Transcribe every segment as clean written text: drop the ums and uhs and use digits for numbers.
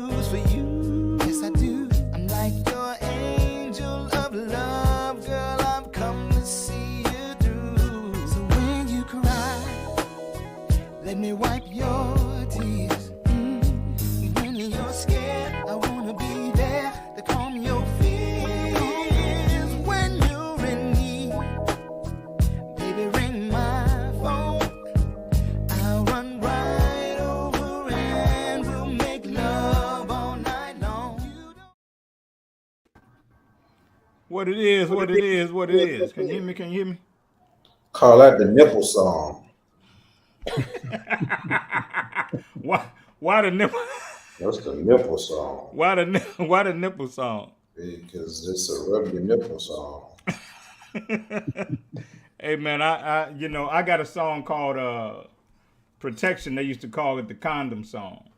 news for you. Yes, I do. I'm like your angel of love, girl. I've come to see you through. So when you cry, let me wipe your tears. When you're scared, I wanna be there to calm your fears. When you're in need, baby, ring my phone. I'll run right over and we'll make love all night long. What it is, what it is, what it is. Can you hear me? Can you hear me? Call that the nipple song. Why the nipple? That's the nipple song. Why the nipple song? Because it's a rub your nipple song. Hey man, I got a song called Protection. They used to call it the condom song.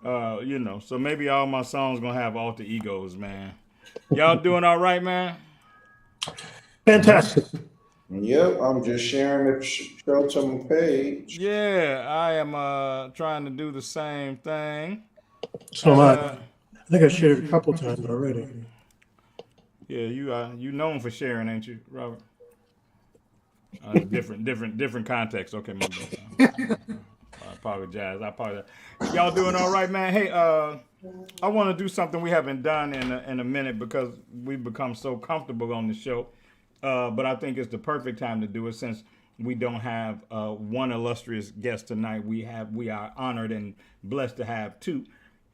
So maybe all my songs gonna have alter egos, man. Y'all doing all right, man? Fantastic. Yep, I'm just sharing the show to my page. Yeah, I am trying to do the same thing. So I think I shared it a couple times already. Yeah, you known for sharing, ain't you, Robert? Different context. Okay, my bad. I apologize. Y'all doing all right, man? Hey, I want to do something we haven't done in a minute because we've become so comfortable on the show. But I think it's the perfect time to do it since we don't have one illustrious guest tonight. We are honored and blessed to have two.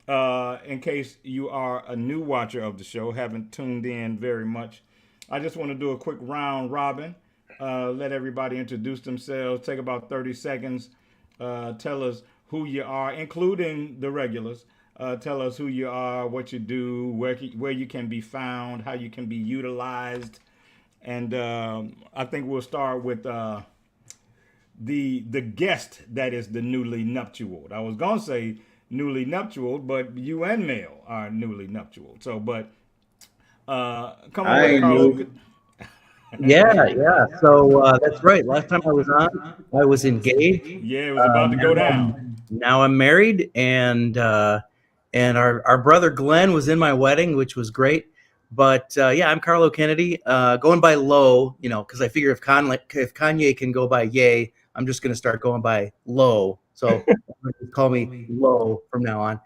In case you are a new watcher of the show, haven't tuned in very much, I just want to do a quick round robin. Let everybody introduce themselves. Take about 30 seconds. Tell us who you are, including the regulars. Tell us who you are, what you do, where you can be found, how you can be utilized. And I think we'll start with the guest that is the newly nuptial. I was gonna say newly nuptial, but you and Mel are newly nuptial. So, but come on, with Carlos. Yeah. So that's right. Last time I was on, I was engaged. Yeah, it was about to go down. Now I'm married, and our brother Glenn was in my wedding, which was great. But I'm Carlo Kennedy, going by Low, because I figure if Kanye can go by Ye, I'm just going to start going by Low. So call me Low from now on.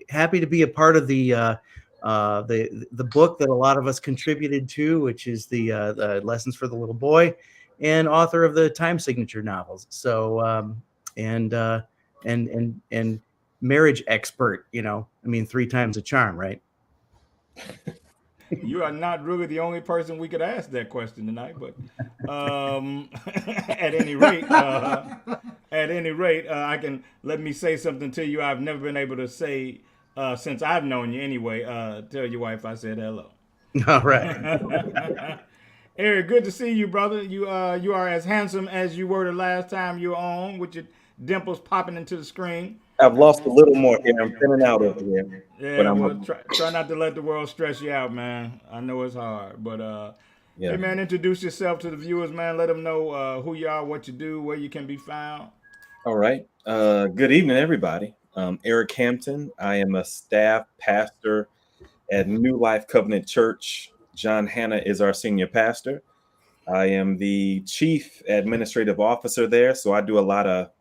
Happy to be a part of the book that a lot of us contributed to, which is the Lessons for the Little Boy, and author of the time signature novels. So and marriage expert. 3 times a charm, right? You are not really the only person we could ask that question tonight, but at any rate, I can let me say something to you. I've never been able to say since I've known you anyway. Tell your wife I said hello. All right. Eric, good to see you, brother. You are as handsome as you were the last time you were on, with your dimples popping into the screen. I've lost a little more here. I'm thinning out over here. Yeah, but try not to let the world stress you out, man. I know it's hard, but hey, man, introduce yourself to the viewers, man. Let them know who you are, what you do, where you can be found. All right. Good evening, everybody. Eric Hampton. I am a staff pastor at New Life Covenant Church. John Hanna is our senior pastor. I am the chief administrative officer there, so I do a lot of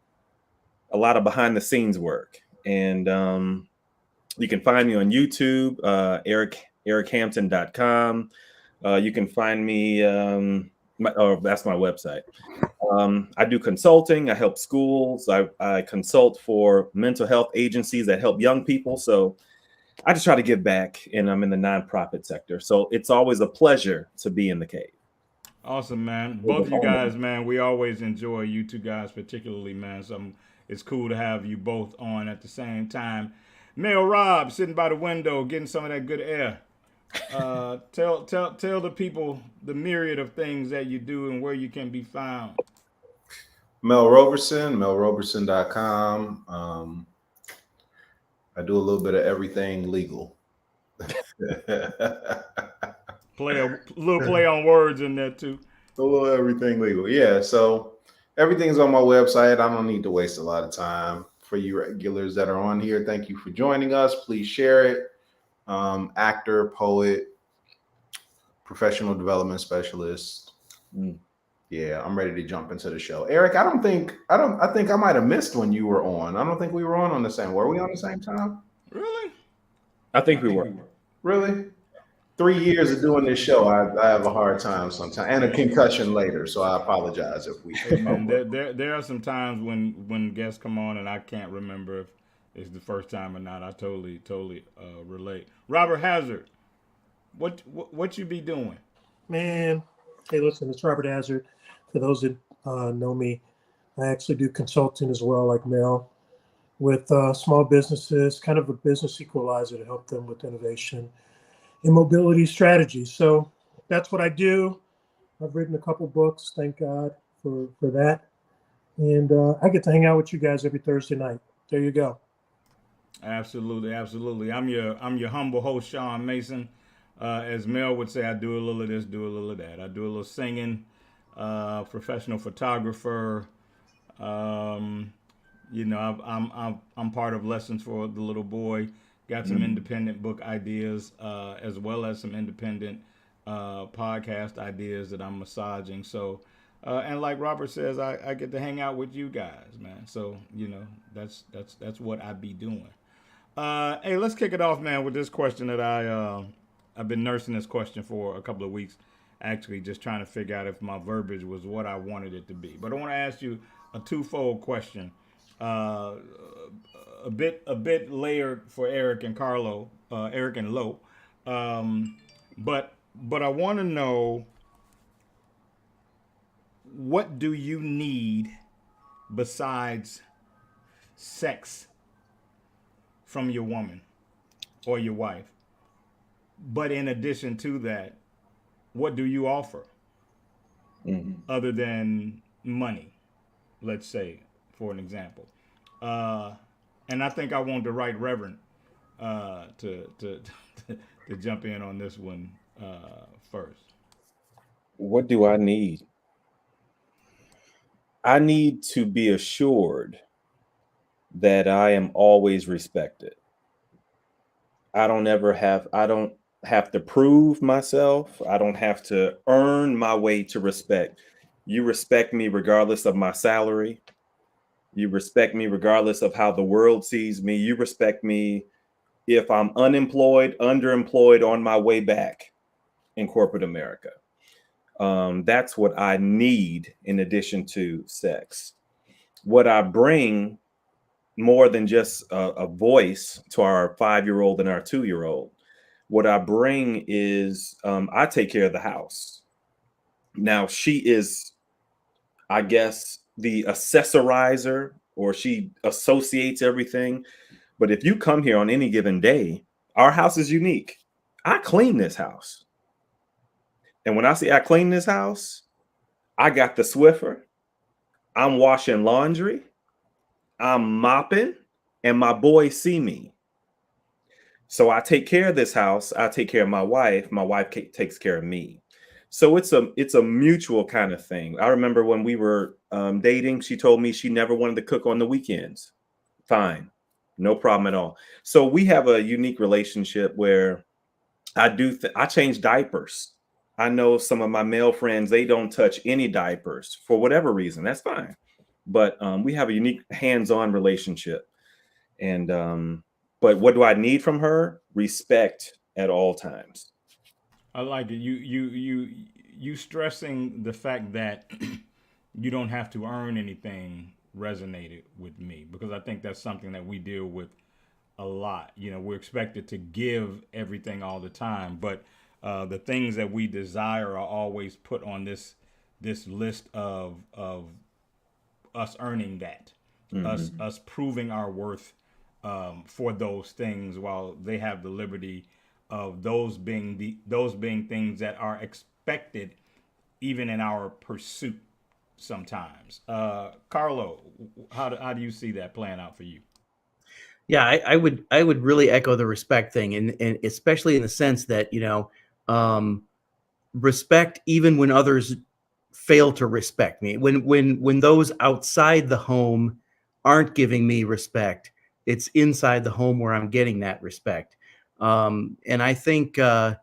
behind the scenes work. And you can find me on YouTube, erichampton.com. You can find me, that's my website. I do consulting. I help schools. I consult for mental health agencies that help young people. So I just try to give back, and I'm in the nonprofit sector. So it's always a pleasure to be in the cave. Awesome, man. Both of you guys, man, we always enjoy you two guys particularly, man. It's cool to have you both on at the same time. Mel Rob sitting by the window getting some of that good air. Tell the people the myriad of things that you do and where you can be found. Mel Roberson, melroberson.com. I do a little bit of everything legal. Play on words in there too. A little everything legal. Yeah, so everything's on my website. I don't need to waste a lot of time. for you regulars that are on here, thank you for joining us. Please share it. Actor, poet, professional development specialist. Yeah, I'm ready to jump into the show. Eric, I think I might have missed when you were on. I don't think we were on the same. Were we on the same time? Really? I think we were. Really? 3 years of doing this show, I have a hard time sometimes, and a concussion later. So I apologize if we. Hey man, there are some times when guests come on and I can't remember if it's the first time or not. I totally relate. Robert Hazard, what you be doing? Man, hey, listen, it's Robert Hazard. For those that know me, I actually do consulting as well, like Mel, with small businesses, kind of a business equalizer to help them with innovation and mobility strategies. So that's what I do. I've written a couple books, thank God for that. And I get to hang out with you guys every Thursday night. There you go. Absolutely. I'm your humble host, Sean Mason. As Mel would say, I do a little of this, do a little of that. I do a little singing, professional photographer. I'm part of Lessons for the Little Boy. Got some independent book ideas, as well as some independent podcast ideas that I'm massaging. So, and like Robert says, I get to hang out with you guys, man. So that's what I be doing. Hey, let's kick it off, man, with this question that I've been nursing this question for a couple of weeks. Actually, just trying to figure out if my verbiage was what I wanted it to be. But I want to ask you a twofold question. A bit layered for Eric and Carlo, Eric and Lo. But I want to know, what do you need besides sex from your woman or your wife? But in addition to that, what do you offer other than money? Let's say, for an example. And I think I want the right reverend to jump in on this one first. What do I need? I need to be assured that I am always respected. I don't have to prove myself. I don't have to earn my way to respect. You respect me regardless of my salary. You respect me regardless of how the world sees me. You respect me if I'm unemployed, underemployed, on my way back in corporate America. That's what I need in addition to sex. What I bring, more than just a voice to our 5-year-old and our 2-year-old, what I bring is I take care of the house. Now, she is, I guess, the accessorizer, or she associates everything. But if you come here on any given day, our house is unique. I clean this house. And when I say I clean this house, I got the Swiffer. I'm washing laundry. I'm mopping, and my boys see me. So I take care of this house. I take care of my wife. My wife takes care of me. So it's a mutual kind of thing. I remember when we were dating, she told me she never wanted to cook on the weekends. Fine, no problem at all. So we have a unique relationship where I change diapers. I know some of my male friends, they don't touch any diapers for whatever reason. That's fine. But we have a unique hands-on relationship. And but what do I need from her? Respect at all times. I like it. You stressing the fact that you don't have to earn anything resonated with me, because I think that's something that we deal with a lot. We're expected to give everything all the time, but the things that we desire are always put on this list of us earning that, us proving our worth for those things, while they have the liberty of those being things that are expected even in our pursuit sometimes. Carlo, how do you see that playing out for you? Yeah, I would really echo the respect thing, and especially in the sense that respect even when others fail to respect me. When those outside the home aren't giving me respect. It's inside the home where I'm getting that respect. And I think, well,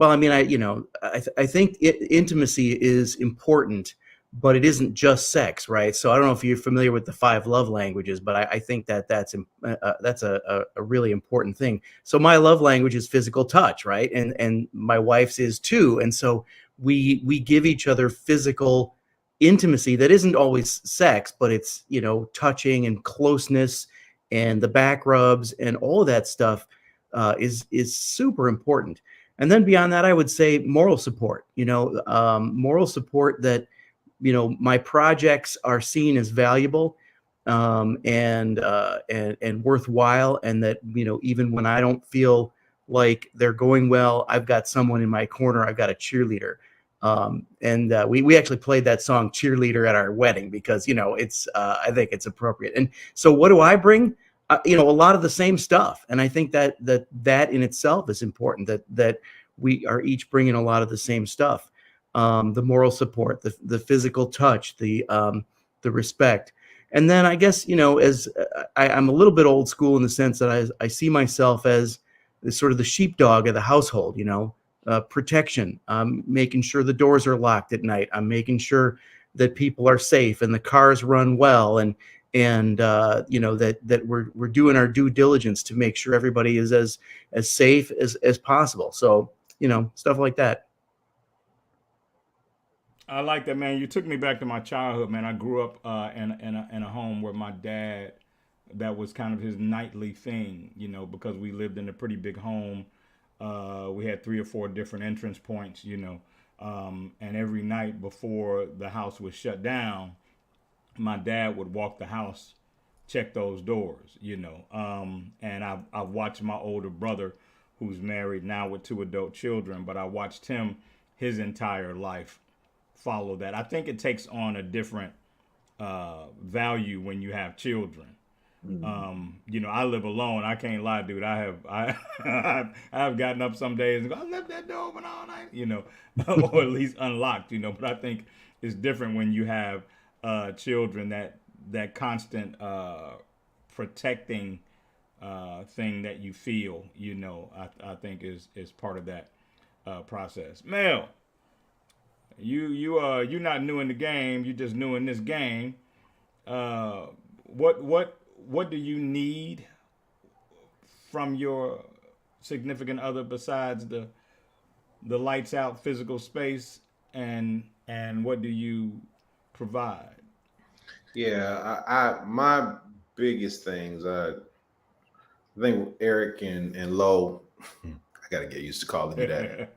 I mean, I think intimacy is important, but it isn't just sex, right? So I don't know if you're familiar with the 5 love languages, but I think that's a really important thing. So my love language is physical touch, right? And my wife's is too. And so we give each other physical intimacy that isn't always sex, but it's, touching and closeness and the back rubs and all of that stuff is super important. And then beyond that, I would say moral support, moral support that, my projects are seen as valuable and worthwhile. And that, even when I don't feel like they're going well, I've got someone in my corner. I've got a cheerleader. We actually played that song Cheerleader at our wedding because, it's, I think it's appropriate. And so what do I bring? A lot of the same stuff. And I think that in itself is important, that we are each bringing a lot of the same stuff. The moral support, the physical touch, the respect. And then I guess, as I'm a little bit old school in the sense that I see myself as sort of the sheepdog of the household, protection, making sure the doors are locked at night. I'm making sure that people are safe and the cars run well, and that we're doing our due diligence to make sure everybody is as safe as possible. So, stuff like that. I like that, man. You took me back to my childhood, man. I grew up in a home where my dad, that was kind of his nightly thing, because we lived in a pretty big home. We had 3 or 4 different entrance points, and every night before the house was shut down, my dad would walk the house, check those doors, and I've watched my older brother, who's married now with 2 adult children, but I watched him his entire life follow that. I think it takes on a different value when you have children. I live alone. I can't lie, dude. I have gotten up some days and go, I left that door open all night, or at least unlocked, but I think it's different when you have children, that constant protecting thing that you feel, I think is part of that process. Mel, you're not new in the game. You just new in this game. What do you need from your significant other besides the lights out physical space, and what do you provide? Yeah, I my biggest things. I think Eric and Lo, I gotta get used to calling you that.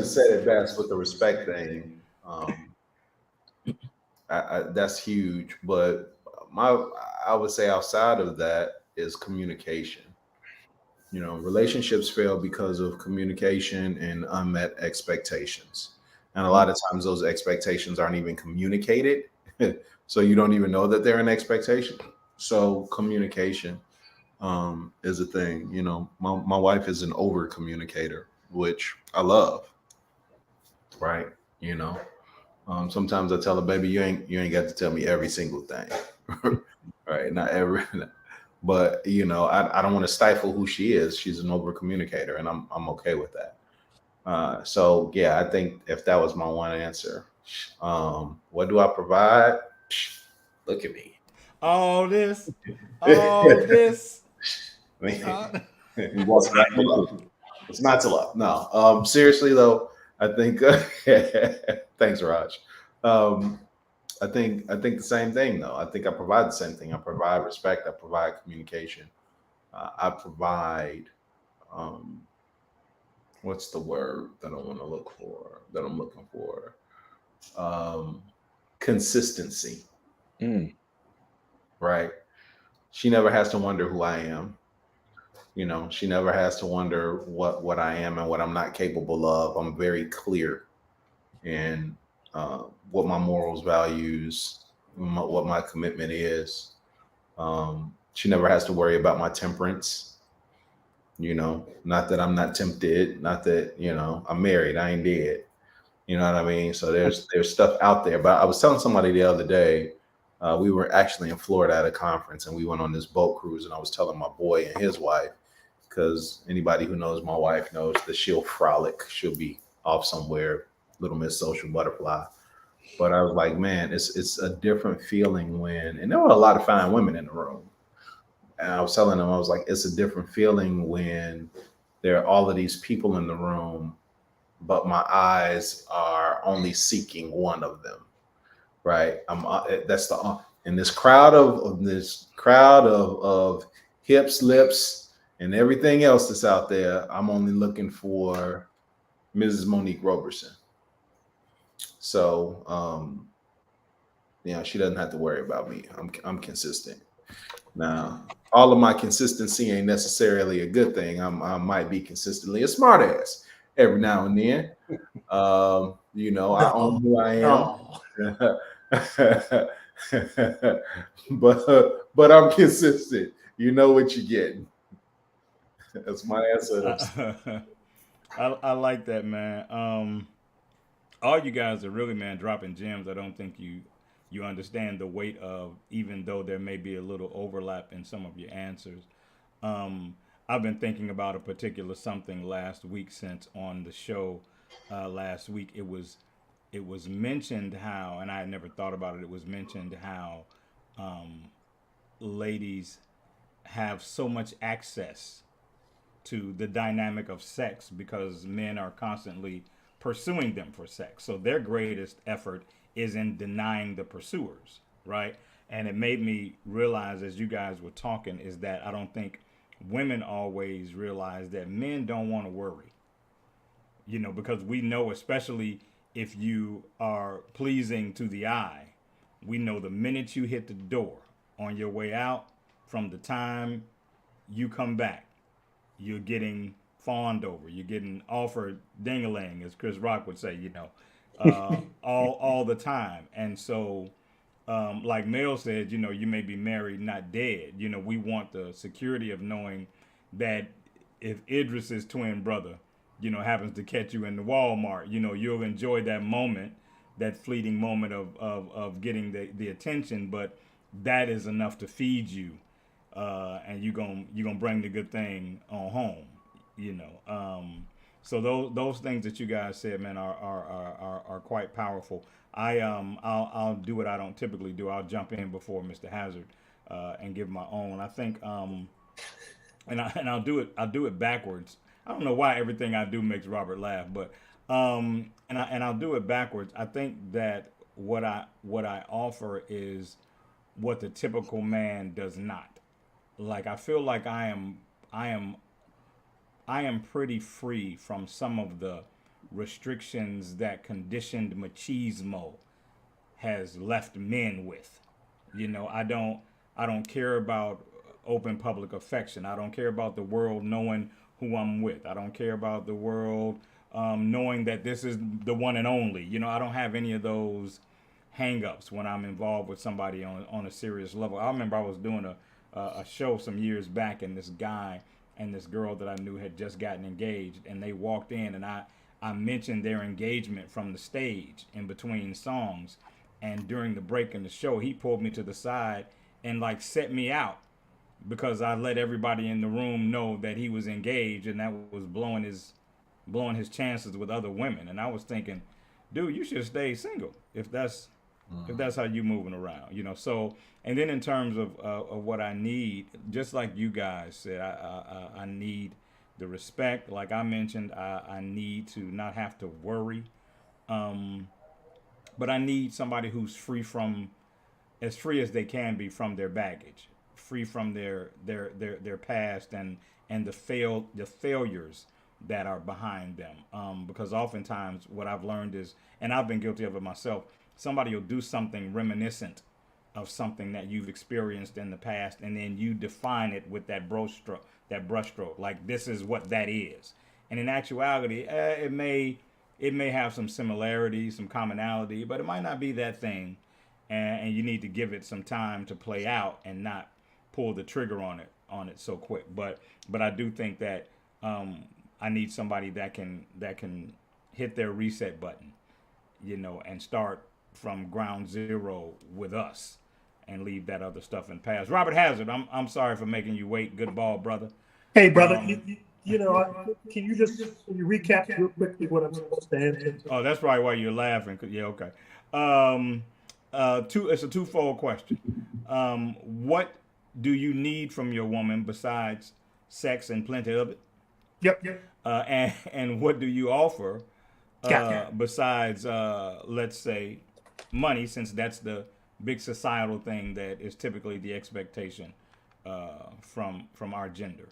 Said it best with the respect thing. That's huge, but I would say outside of that is communication. Relationships fail because of communication and unmet expectations. And a lot of times those expectations aren't even communicated. So you don't even know that they're an expectation. So communication is a thing. My wife is an over communicator, which I love. Right. Sometimes I tell her, baby, you ain't got to tell me every single thing. Right. Not every, but I don't want to stifle who she is. She's an over communicator, and I'm okay with that. So yeah, I think if that was my one answer, what do I provide? Look at me. All this. It's not to love. No. Seriously though, I think. Thanks, Raj. I think the same thing though. I think I provide the same thing. I provide respect. I provide communication. I provide. What's the word that I want to look for? That I'm looking for. Consistency. Right. She never has to wonder who I am. She never has to wonder what I am and what I'm not capable of. I'm very clear in what my morals, values, what my commitment is. She never has to worry about my temperance. Not that I'm not tempted, not that, I'm married, I ain't dead. You know what I mean? So there's stuff out there. But I was telling somebody the other day, We were actually in Florida at a conference, and we went on this boat cruise. And I was telling my boy and his wife, because anybody who knows my wife knows that she'll frolic. She'll be off somewhere, Little Miss Social Butterfly. But I was like, man, it's a different feeling when, and there were a lot of fine women in the room. And I was telling them, I was like, it's a different feeling when there are all of these people in the room, but my eyes are only seeking one of them, right? That's the in this crowd of hips, lips, and everything else that's out there. I'm only looking for Mrs. Monique Roberson. So, she doesn't have to worry about me. I'm consistent. Now, all of my consistency ain't necessarily a good thing. I might be consistently a smartass every now and then. I own who I am. but I'm consistent. You know what you're getting. That's my answer. I like that, man. All you guys are really, man, dropping gems. I don't think you understand the weight of, even though there may be a little overlap in some of your answers. I've been thinking about a particular something last week, since on the show last week it was mentioned how, and I had never thought about it. It was mentioned how ladies have so much access to the dynamic of sex because men are constantly pursuing them for sex. So their greatest effort is in denying the pursuers, right? And it made me realize, as you guys were talking, is that I don't think women always realize that men don't want to worry, because we know, especially if you are pleasing to the eye, we know the minute you hit the door on your way out, from the time you come back, you're getting fawned over. You're getting offered ding-a-ling, as Chris Rock would say, all the time. And so, like Mel said, you may be married, not dead. We want the security of knowing that if Idris's twin brother, happens to catch you in the Walmart, you'll enjoy that moment, that fleeting moment of getting the attention. But that is enough to feed you, and you're gonna bring the good thing on home. So those things that you guys said, man, are quite powerful. I'll do what I don't typically do. I'll jump in before Mr. Hazard and give my own. I think and I'll do it backwards. I don't know why everything I do makes Robert laugh, but and I'll do it backwards. I think that what I offer is what the typical man does not. Like, I feel like I am pretty free from some of the restrictions that conditioned machismo has left men with. I don't care about open public affection. I don't care about the world knowing who I'm with. I don't care about the world knowing that this is the one and only. I don't have any of those hang-ups when I'm involved with somebody on a serious level. I remember I was doing a show some years back, and this guy and this girl that I knew had just gotten engaged, and they walked in, and I mentioned their engagement from the stage in between songs. And during the break in the show, he pulled me to the side and like set me out because I let everybody in the room know that he was engaged, and that was blowing his chances with other women. And I was thinking, dude, you should stay single if that's how you moving around, So, and then in terms of what I need, just like you guys said, I need the respect. Like I mentioned, I need to not have to worry, but I need somebody who's as free as they can be from their baggage, free from their past and the failures that are behind them. Because oftentimes what I've learned is, and I've been guilty of it myself, somebody will do something reminiscent of something that you've experienced in the past, and then you define it with that brushstroke, like this is what that is. And in actuality, it may have some similarity, some commonality, but it might not be that thing. And you need to give it some time to play out and not pull the trigger on it so quick. But I do think that I need somebody that can hit their reset button, and start from ground zero with us. and leave that other stuff in the past. Robert Hazard, I'm sorry for making you wait. Good ball, brother. Hey, brother, can you recap real quickly what I'm supposed to answer? Oh, that's probably why you're laughing. Yeah, okay. It's a twofold question. What do you need from your woman besides sex and plenty of it? Yep. And what do you offer Got it. besides, let's say, money, since that's the big societal thing that is typically the expectation from our gender.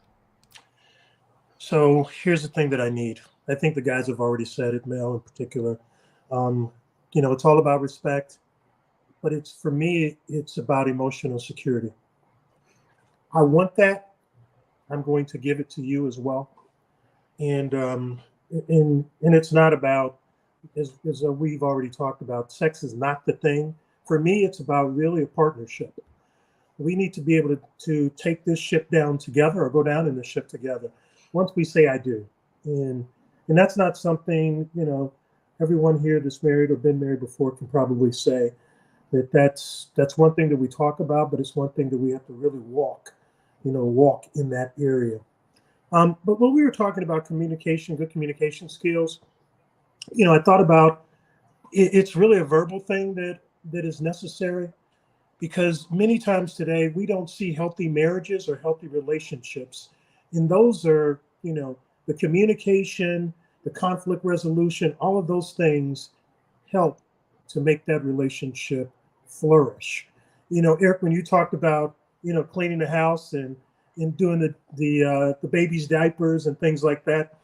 So here's the thing that I need. I think the guys have already said it, Mel in particular. It's all about respect, but for me, it's about emotional security. I want that. I'm going to give it to you as well. And it's not about, as we've already talked about, sex is not the thing. For me, it's about really a partnership. We need to be able to take this ship down together, or go down in the ship together, once we say I do. And that's not something, everyone here that's married or been married before can probably say that's one thing that we talk about, but it's one thing that we have to really walk in that area. But when we were talking about communication, good communication skills, I thought about it's really a verbal thing that is necessary, because many times today we don't see healthy marriages or healthy relationships. And those are, the communication, the conflict resolution, all of those things help to make that relationship flourish. Eric, when you talked about, cleaning the house and doing the baby's diapers and things like that,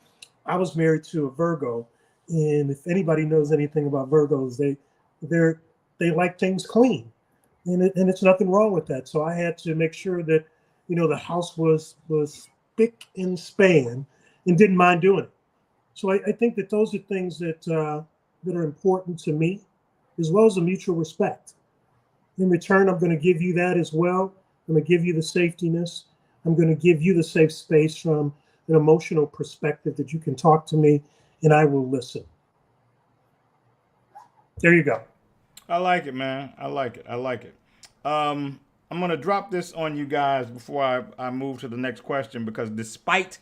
I was married to a Virgo. And if anybody knows anything about Virgos, they like things clean. And it's nothing wrong with that. So I had to make sure that, the house was spick and span, and didn't mind doing it. So I think that those are things that are important to me, as well as a mutual respect. In return, I'm going to give you that as well. I'm going to give you the safetiness. I'm going to give you the safe space from an emotional perspective that you can talk to me and I will listen. There you go. I like it, man. I like it. I'm going to drop this on you guys before I move to the next question, because despite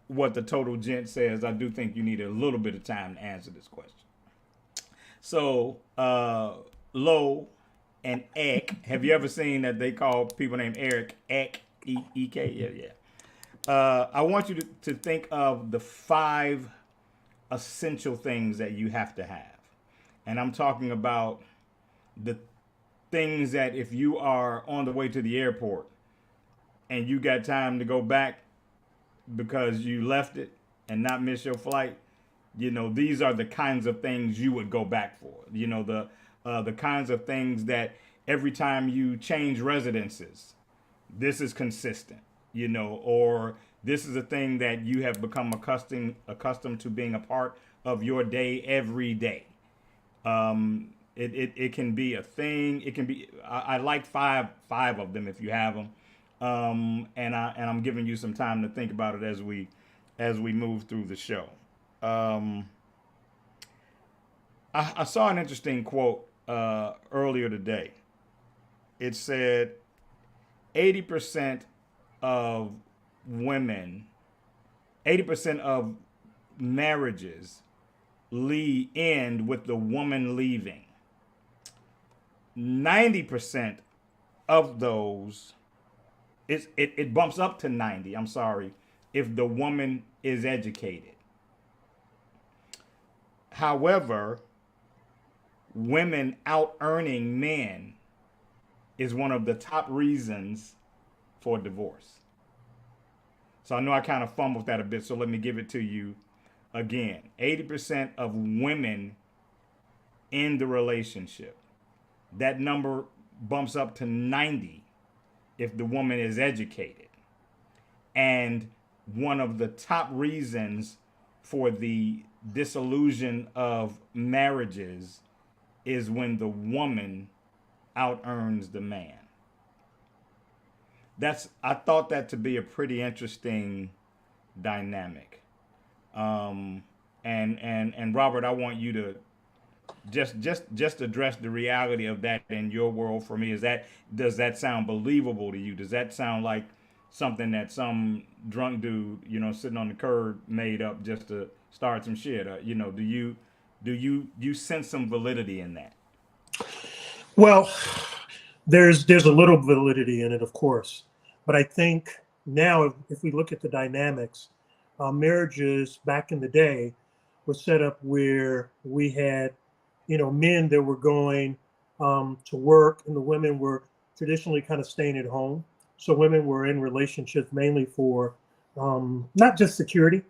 what the total gent says, I do think you need a little bit of time to answer this question. So, Lo and Ek, have you ever seen that they call people named Eric Ek, E-E-K? Yeah. I want you to think of the 5 essential things that you have to have. And I'm talking about the things that if you are on the way to the airport and you got time to go back because you left it and not miss your flight, these are the kinds of things you would go back for. The kinds of things that every time you change residences, this is consistent, or this is a thing that you have become accustomed to being a part of your day every day. It can be a thing. It can be. I like five of them if you have them, and I'm giving you some time to think about it as we move through the show. I saw an interesting quote earlier today. It said 80% of marriages end with the woman leaving. 90% of those, it bumps up to 90, I'm sorry, if the woman is educated. However, women out earning men is one of the top reasons for divorce. So I know I kind of fumbled that a bit, so let me give it to you again. 80% of women in the relationship. That number bumps up to 90 if the woman is educated. And one of the top reasons for the disillusion of marriages is when the woman out earns the man. I thought that to be a pretty interesting dynamic. And Robert, I want you just address the reality of that in your world for me. Does that sound believable to you? Does that sound like something that some drunk dude, sitting on the curb made up just to start some shit? Do you sense some validity in that? Well, there's a little validity in it, of course, but I think now if we look at the dynamics, marriages back in the day were set up where we had, men that were going to work, and the women were traditionally kind of staying at home. So women were in relationships mainly for not just security,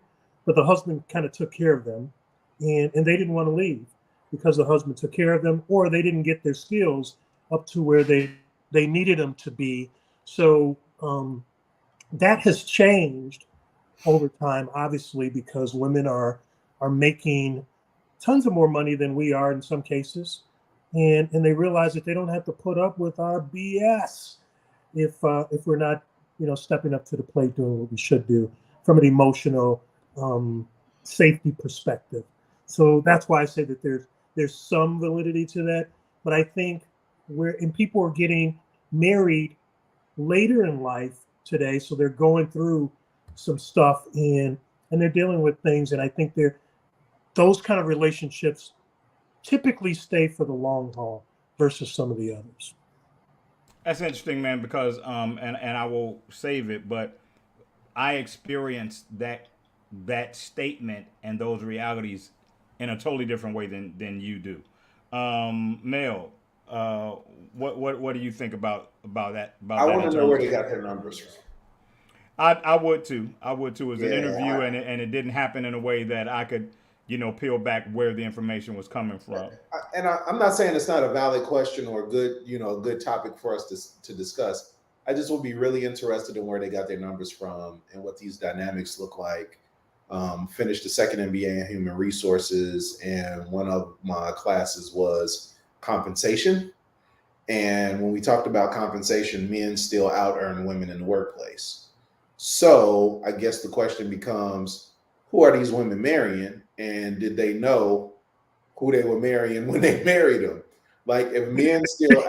but the husband kind of took care of them, and they didn't want to leave because the husband took care of them, or they didn't get their skills up to where they needed them to be. So that has changed over time, obviously, because women are making tons of more money than we are in some cases, and they realize that they don't have to put up with our BS if we're not stepping up to the plate doing what we should do from an emotional safety perspective. So that's why I say that there's some validity to that, but I think people are getting married later in life today, so they're going through some stuff and they're dealing with things, and I think those kind of relationships typically stay for the long haul versus some of the others. That's interesting, man, because and I will save it, but I experienced that statement and those realities in a totally different way than you do. Mel, uh, what do you think about that I in want to know terms where of? they got their numbers from. I would too. I would too. It was an Yeah, interview, and it didn't happen in a way that I could, peel back where the information was coming from. I'm not saying it's not a valid question or a good, a good topic for us to discuss. I just will be really interested in where they got their numbers from and what these dynamics look like. Finished the second MBA in human resources, and one of my classes was compensation. And when we talked about compensation, men still out earn women in the workplace. So I guess the question becomes, who are these women marrying? And did they know who they were marrying when they married them? Like if men still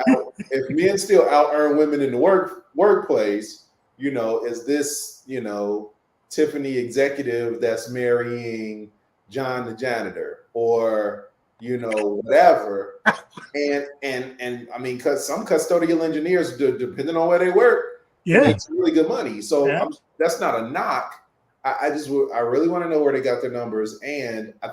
out earn women in the workplace, is this, Tiffany executive that's marrying John the janitor, or, whatever. And I mean, because some custodial engineers, depending on where they work, can Yeah, make some really good money. So yeah. that's not a knock. I really want to know where they got their numbers, and I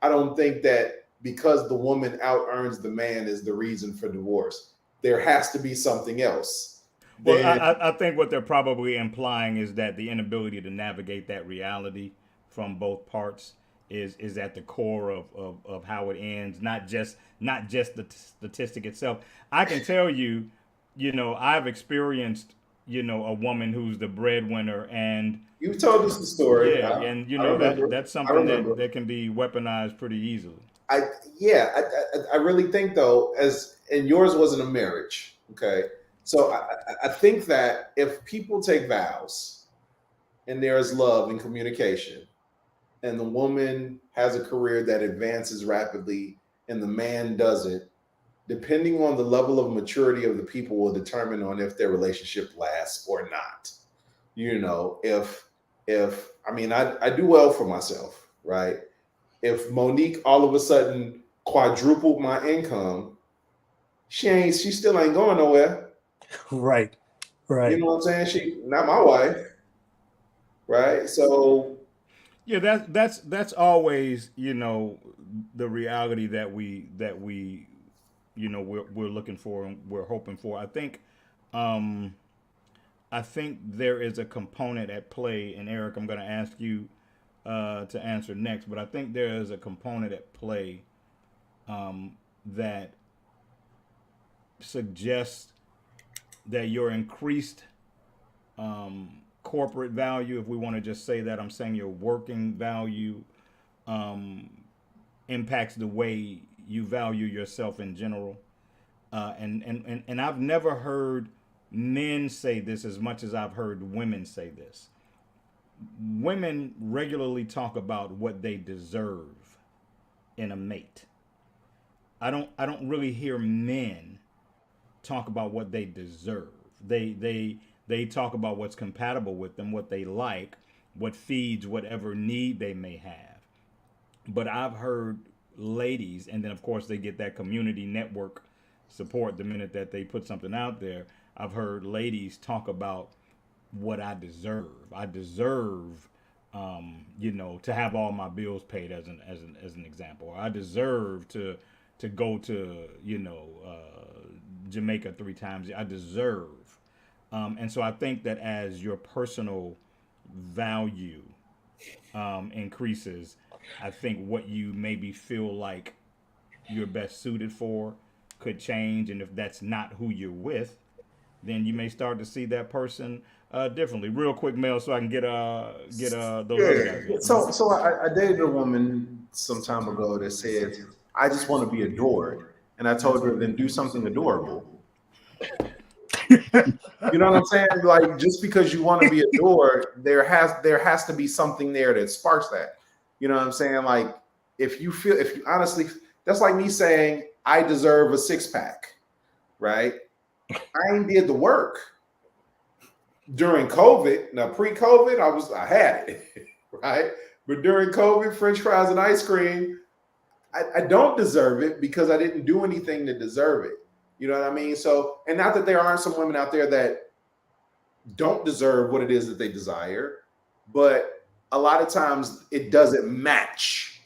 don't think that because the woman out earns the man is the reason for divorce. There has to be something else. Well, Then I think what they're probably implying is that the inability to navigate that reality from both parts is at the core of how it ends, not just the statistic itself. I can tell you, I've experienced, a woman who's the breadwinner, and you told us the story. yeah, and I remember. that's I something remember. that can be weaponized pretty easily. I yeah, I really think though, and yours wasn't a marriage, okay? So I think that if people take vows and there is love and communication, and the woman has a career that advances rapidly and the man doesn't, depending on the level of maturity of the people will determine on if their relationship lasts or not. If I mean I do well for myself, right? If Monique all of a sudden quadrupled my income, she still ain't going nowhere. Right, You right. know what I'm saying? She not my wife, right? So Yeah, that's always, the reality that we we're looking for and we're hoping for. Um I think there is a component at play, and Eric, I'm going to ask you to answer next, but I think there is a component at play that suggests that your increased corporate value, if we want to just say that, I'm saying your working value um, impacts the way you value yourself in general. And I've never heard men say this as much as I've heard women say this. Women regularly talk about what they deserve in a mate. I don't really hear men talk about what they deserve. They talk about what's compatible with them, what they like, what feeds whatever need they may have. But I've heard ladies, and then of course they get that community network support the minute that they put something out there. I've heard ladies talk about what I deserve. I deserve, to have all my bills paid, as an example. Or I deserve to go to Jamaica 3 times. I deserve, and so I think that as your personal value increases, I think what you maybe feel like you're best suited for could change, and if that's not who you're with, then you may start to see that person differently. Real quick, Mel, so I can get those other guys in. So I dated a woman some time ago that said, "I just want to be adored," and I told her, "Then do something adorable." You know what I'm saying? Like, just because you want to be adored, there has to be something there that sparks that. You know what I'm saying? Like, if you honestly, that's like me saying I deserve a 6-pack, right? I ain't did the work during COVID. Now, pre-COVID, I had it, right? But during COVID, French fries and ice cream, I don't deserve it because I didn't do anything to deserve it. You know what I mean? So, and not that there aren't some women out there that don't deserve what it is that they desire, but a lot of times it doesn't match.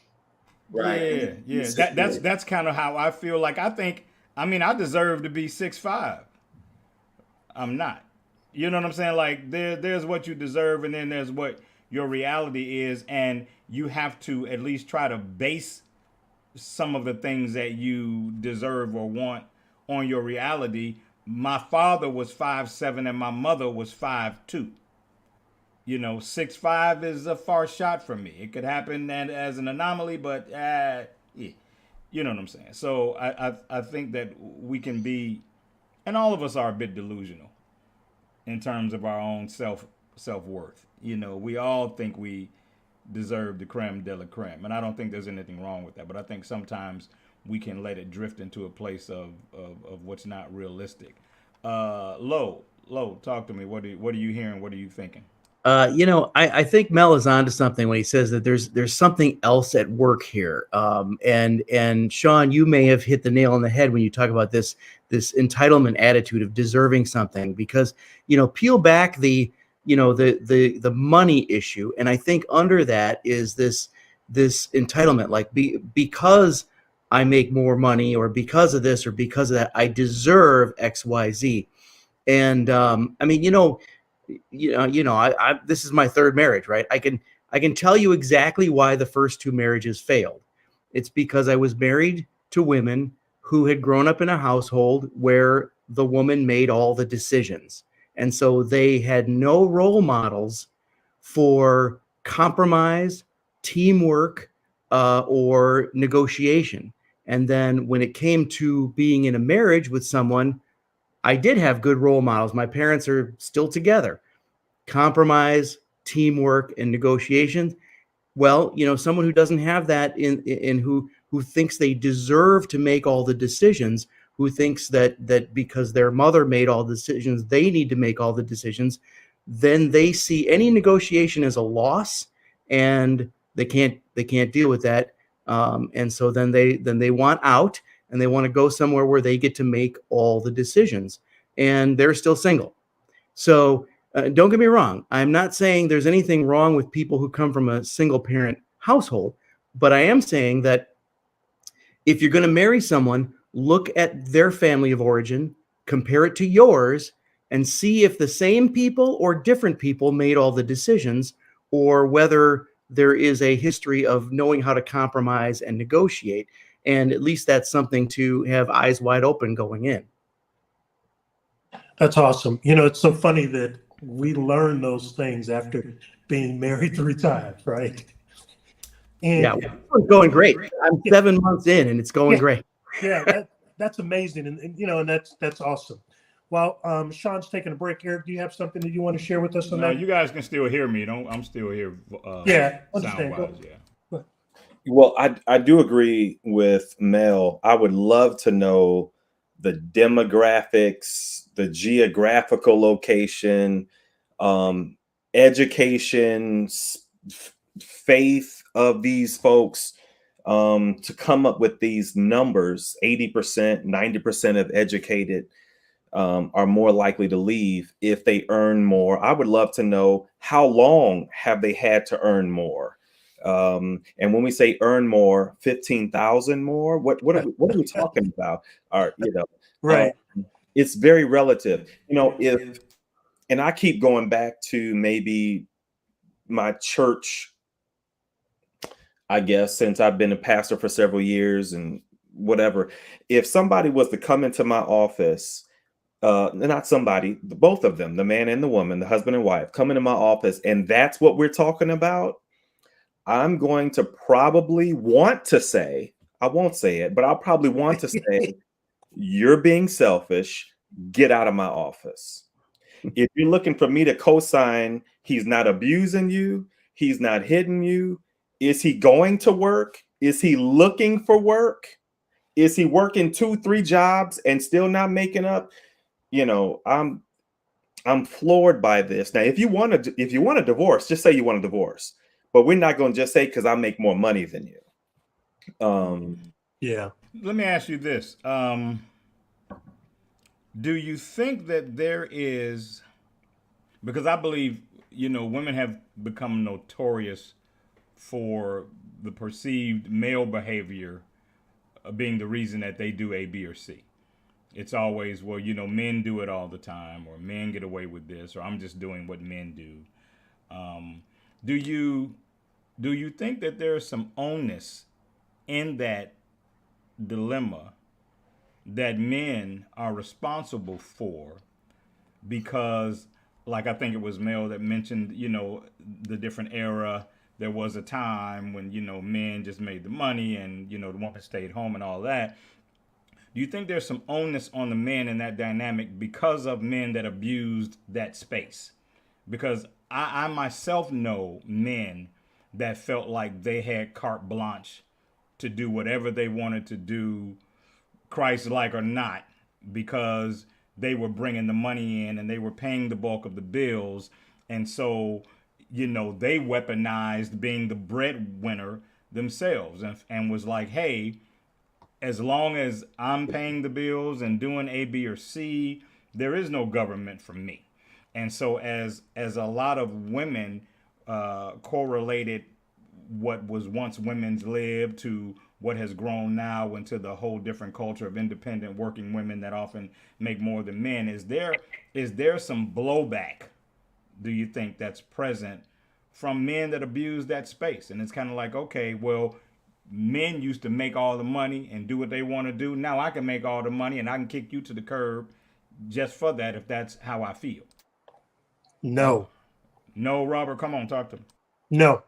Right? Yeah. That's kind of how I feel. Like, I deserve to be 6'5". I'm not. You know what I'm saying? Like, there's what you deserve, and then there's what your reality is, and you have to at least try to base some of the things that you deserve or want on your reality. My father was 5'7" and my mother was 5'2". 6'5" is a far shot for me. It could happen as an anomaly, but yeah, you know what I'm saying. So I think that we can be, and all of us are a bit delusional in terms of our own self-worth. We all think we deserve the creme de la creme, and I don't think there's anything wrong with that. But I think sometimes we can let it drift into a place of what's not realistic. Lo, talk to me. What are you hearing? What are you thinking? I think Mel is onto something when he says that there's something else at work here. And Sean, you may have hit the nail on the head when you talk about this entitlement attitude of deserving something, because, peel back the money issue. And I think under that is this entitlement, like because I make more money, or because of this, or because of that, I deserve X, Y, Z. And this is my 3rd marriage, right? I can tell you exactly why the first 2 marriages failed. It's because I was married to women who had grown up in a household where the woman made all the decisions. And so they had no role models for compromise, teamwork, or negotiation. And then when it came to being in a marriage with someone, I did have good role models. My parents are still together. Compromise, teamwork, and negotiations. Well, someone who doesn't have that in who thinks they deserve to make all the decisions, who thinks that because their mother made all the decisions, they need to make all the decisions, then they see any negotiation as a loss, and they can't deal with that. And so then they want out, and they want to go somewhere where they get to make all the decisions, and they're still single. So don't get me wrong. I'm not saying there's anything wrong with people who come from a single parent household, but I am saying that if you're going to marry someone, look at their family of origin, compare it to yours, and see if the same people or different people made all the decisions, or whether there is a history of knowing how to compromise and negotiate. And at least that's something to have eyes wide open going in. That's awesome. It's so funny that we learn those things after being married 3 times, right? And yeah, it's going great. I'm 7 months in, and it's going great. Yeah, that's amazing, and that's awesome. Well, Sean's taking a break. Eric, do you have something that you want to share with us on that? You guys can still hear me. I'm still here. Yeah, understand. Sound-wise, yeah. Well, I do agree with Mel. I would love to know the demographics, the geographical location, um, education, faith of these folks, to come up with these numbers. 80%, 90% of educated are more likely to leave if they earn more. I would love to know, how long have they had to earn more? And when we say earn more, 15,000 more, what are we talking about? Or, Right. it's very relative. And I keep going back to maybe my church, I guess, since I've been a pastor for several years and whatever. If somebody was to come into my office, not somebody, both of them, the man and the woman, the husband and wife, come into my office, and that's what we're talking about, I'm going to probably want to say, I won't say it, but I'll probably want to say, you're being selfish. Get out of my office. If you're looking for me to co-sign, he's not abusing you, he's not hitting you. Is he going to work? Is he looking for work? Is he working 2-3 jobs and still not making up? I'm floored by this. Now, if you want a divorce, just say you want a divorce. But we're not going to just say because I make more money than you. Yeah. Let me ask you this. Do you think that there is, because I believe, women have become notorious for the perceived male behavior being the reason that they do A, B, or C. It's always, well, men do it all the time, or men get away with this, or I'm just doing what men do. Do you think that there's some onus in that dilemma that men are responsible for? Because, like, I think it was Mel that mentioned, the different era. There was a time when, men just made the money and, the woman stayed home and all that. Do you think there's some onus on the men in that dynamic because of men that abused that space? Because I myself know men that felt like they had carte blanche to do whatever they wanted to do, Christ-like or not, because they were bringing the money in and they were paying the bulk of the bills. And so, they weaponized being the breadwinner themselves, and was like, hey, as long as I'm paying the bills and doing A, B, or C, there is no government for me. And so as a lot of women correlated what was once women's lib to what has grown now into the whole different culture of independent working women that often make more than men, is there some blowback, do you think, that's present from men that abuse that space? And it's kind of like, okay, well, men used to make all the money and do what they want to do. Now I can make all the money and I can kick you to the curb just for that, if that's how I feel. No. No, Robert, come on, talk to me. No.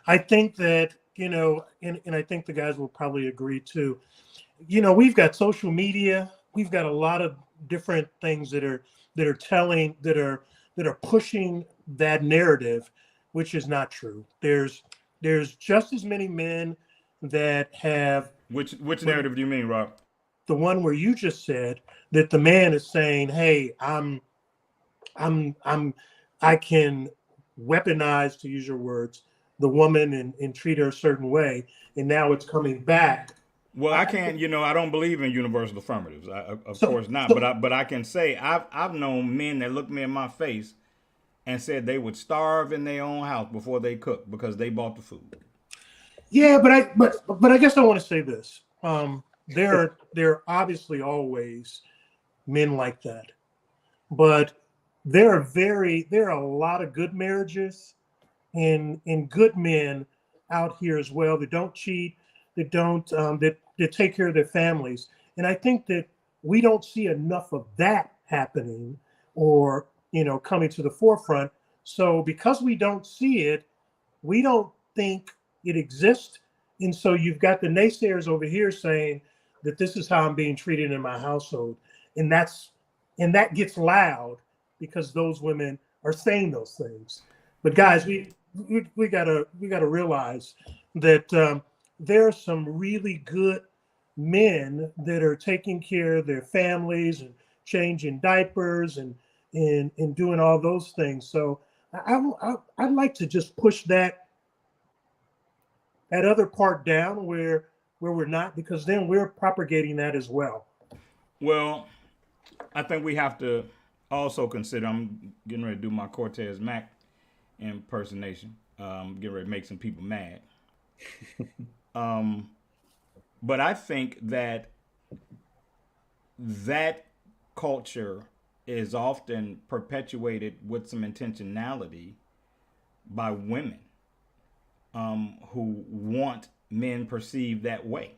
I think that, and I think the guys will probably agree too. We've got social media. We've got a lot of different things that are pushing that narrative, which is not true. There's just as many men that have. Which narrative do you mean, Rob? The one where you just said that the man is saying, "Hey, I can weaponize, to use your words, the woman and treat her a certain way," and now it's coming back. Well, I can't. I don't believe in universal affirmatives. Of course not. But I can say I've known men that looked me in my face and said they would starve in their own house before they cook because they bought the food. Yeah, but I guess I want to say this. There are obviously always men like that, but there are a lot of good marriages and good men out here as well that don't cheat, that don't that take care of their families. And I think that we don't see enough of that happening or coming to the forefront. So because we don't see it, we don't think it exists. And so you've got the naysayers over here saying that this is how I'm being treated in my household. And that gets loud because those women are saying those things. But guys, we gotta realize that there are some really good men that are taking care of their families and changing diapers and doing all those things. So I'd like to just push that other part down where we're not, because then we're propagating that as well. Well, I think we have to also consider. I'm getting ready to do my Cortez Mac impersonation. Getting ready to make some people mad. But I think that that culture is often perpetuated with some intentionality by women who want men perceived that way.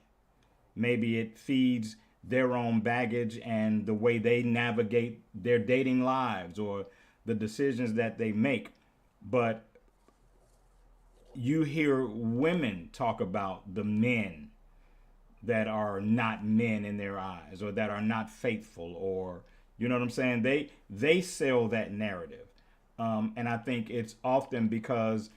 Maybe it feeds their own baggage and the way they navigate their dating lives or the decisions that they make. But you hear women talk about the men that are not men in their eyes, or that are not faithful, or you know what I'm saying? They sell that narrative, and I think it's often because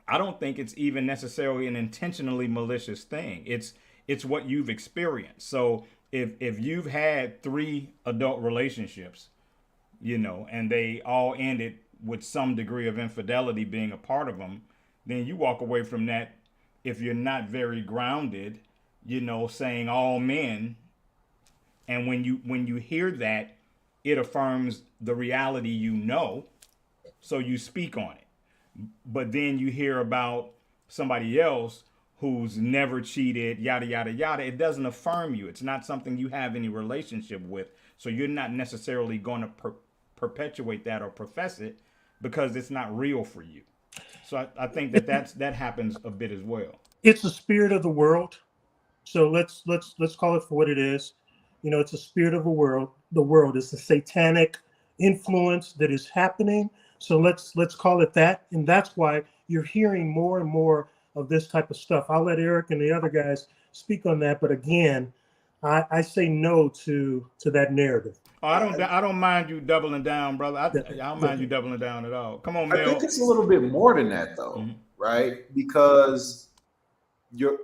I don't think it's even necessarily an intentionally malicious thing. It's what you've experienced. So if you've had 3 adult relationships, you know, and they all ended with some degree of infidelity being a part of them, then you walk away from that, if you're not very grounded, you know, saying all men. And when you hear that, it affirms the reality, you know, so you speak on it. But then you hear about somebody else who's never cheated, yada yada yada. It doesn't affirm you. It's not something you have any relationship with, so you're not necessarily going to perpetuate that or profess it, because it's not real for you. So I think that happens a bit as well. It's the spirit of the world. So let's call it for what it is. You know, it's a spirit of the world. The world is a satanic influence that is happening. So let's call it that. And that's why you're hearing more and more of this type of stuff. I'll let Eric and the other guys speak on that. But again, I say no to that narrative. Oh, I don't mind you doubling down, brother. I don't mind you doubling down at all. Come on, Mel. I think it's a little bit more than that, though, right? Because you're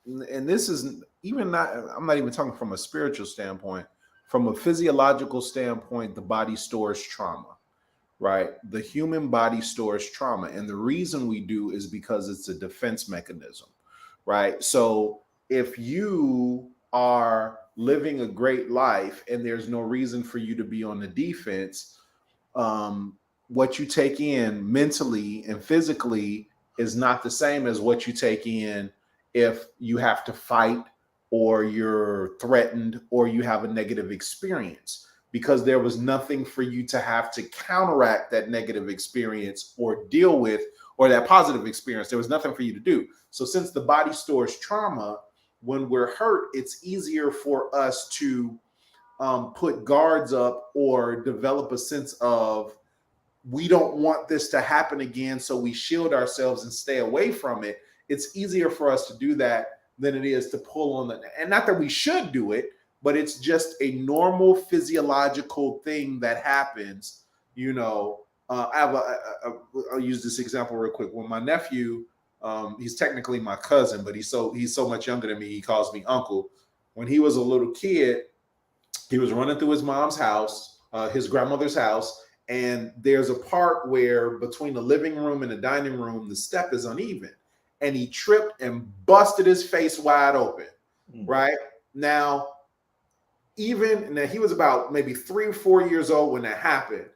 and this is even not. I'm not even talking from a spiritual standpoint. From a physiological standpoint, the body stores trauma, right? The human body stores trauma, and the reason we do is because it's a defense mechanism, right? So if you are living a great life and there's no reason for you to be on the defense, what you take in mentally and physically is not the same as what you take in if you have to fight, or you're threatened, or you have a negative experience, because there was nothing for you to have to counteract that negative experience or deal with, or that positive experience. There was nothing for you to do. So since the body stores trauma, when we're hurt, it's easier for us to put guards up or develop a sense of, we don't want this to happen again, so we shield ourselves and stay away from it. It's easier for us to do that than it is to pull on the, and not that we should do it, but it's just a normal physiological thing that happens. You know, I'll use this example real quick. When my nephew, he's technically my cousin, but he's so much younger than me, he calls me uncle. When he was a little kid, he was running through his mom's house, his grandmother's house, and there's a part where between the living room and the dining room, the step is uneven. And he tripped and busted his face wide open, right? Now, he was about maybe 3 or 4 years old when that happened.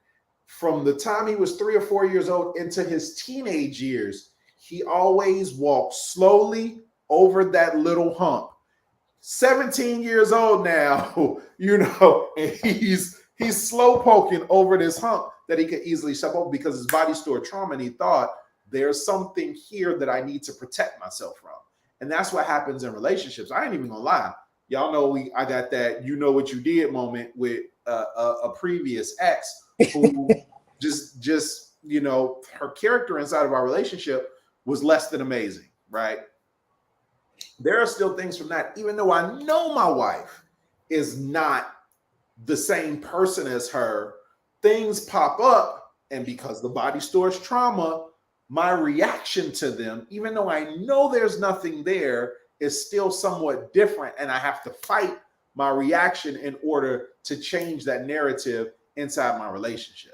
From the time he was 3 or 4 years old into his teenage years, he always walked slowly over that little hump. 17 years old now, you know, and he's slow poking over this hump that he could easily step over because his body stored trauma, and he thought, there's something here that I need to protect myself from. And that's what happens in relationships. I ain't even gonna lie. Y'all know I got that you know what you did moment with a previous ex who just you know, her character inside of our relationship was less than amazing, right? There are still things from that, even though I know my wife is not the same person as her, things pop up, and because the body stores trauma, my reaction to them, even though I know there's nothing there, is still somewhat different. And I have to fight my reaction in order to change that narrative inside my relationship.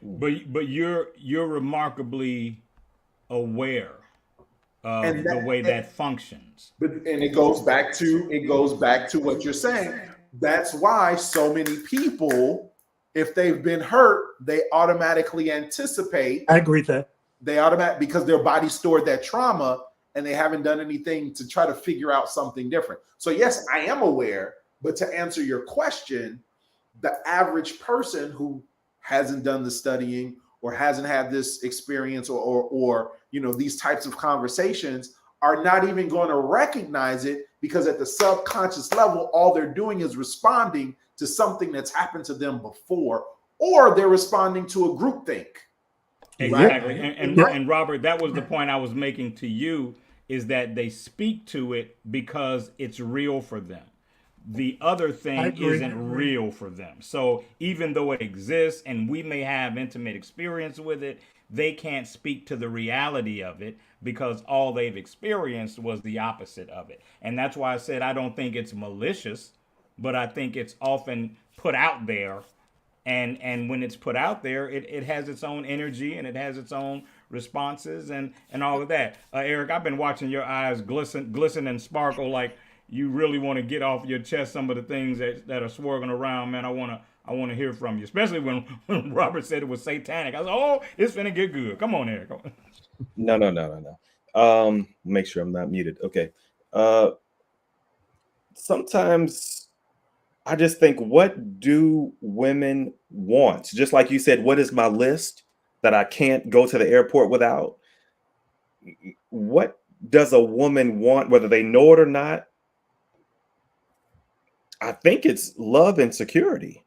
But you're remarkably aware of And the way that functions. and it goes back to what you're saying. That's why so many people, if they've been hurt, they automatically anticipate. I agree with that. Because their body stored that trauma and they haven't done anything to try to figure out something different. So yes, I am aware, but to answer your question, the average person who hasn't done the studying or hasn't had this experience or these types of conversations are not even going to recognize it, because at the subconscious level, all they're doing is responding to something that's happened to them before, or they're responding to a groupthink. Exactly. Right? And Robert, that was the point I was making to you, is that they speak to it because it's real for them. The other thing isn't real for them. So even though it exists and we may have intimate experience with it, they can't speak to the reality of it because all they've experienced was the opposite of it. And that's why I said I don't think it's malicious, but I think it's often put out there. And when it's put out there, it has its own energy and it has its own responses and all of that. Eric, I've been watching your eyes glisten and sparkle like you really want to get off your chest some of the things that are swirling around, man. I want to hear from you, especially when Robert said it was satanic. I was like, oh, it's finna get good. Come on, Eric. No. Make sure I'm not muted. Okay. Sometimes I just think, what do women want? Just like you said, what is my list that I can't go to the airport without? What does a woman want, whether they know it or not? I think it's love and security.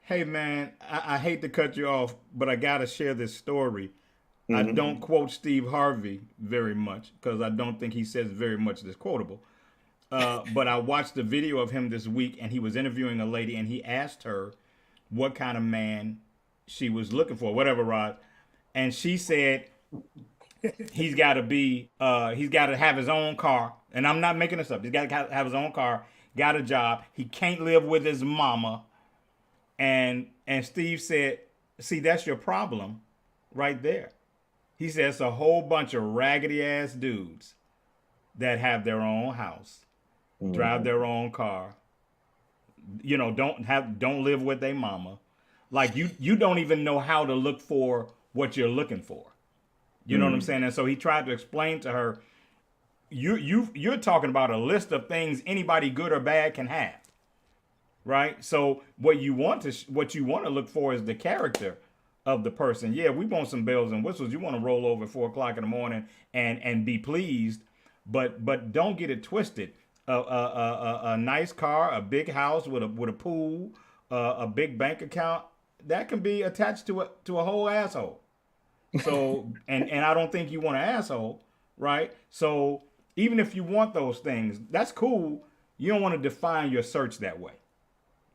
Hey, man, I hate to cut you off, but I got to share this story. I don't quote Steve Harvey very much because I don't think he says very much that's quotable. But I watched the video of him this week, and he was interviewing a lady, and he asked her what kind of man she was looking for, whatever, Rod. And she said he's got to have his own car. And I'm not making this up. He's got to have his own car, got a job. He can't live with his mama. And Steve said, see, that's your problem right there. He says a whole bunch of raggedy ass dudes that have their own house, drive their own car, don't live with their mama. Like you don't even know how to look for what you're looking for. You know what I'm saying? And so he tried to explain to her, you're talking about a list of things anybody good or bad can have. Right? So what you want to look for is the character of the person. Yeah, we want some bells and whistles. You want to roll over at 4:00 in the morning and be pleased, but don't get it twisted. A nice car, a big house with a pool, a big bank account, that can be attached to a whole asshole. So and I don't think you want an asshole, right? So even if you want those things, that's cool. You don't want to define your search that way.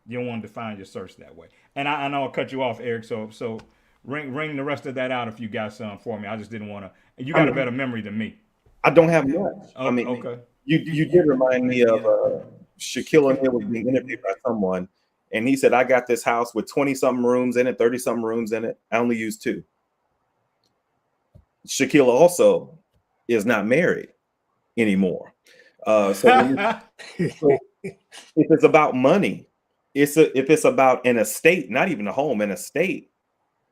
You don't want to define your search that way. And I know I'll cut you off, Eric. So ring the rest of that out if you got some for me. I just didn't want to. You got a better memory than me. I don't have much. Oh, I mean, okay. You did remind me of Shaquille O'Neal was being interviewed by someone, and he said, "I got this house with 20-something rooms in it, 30-something rooms in it. I only use 2." Shaquille also is not married anymore. So if it's about money, if it's about an estate, not even a home, an estate,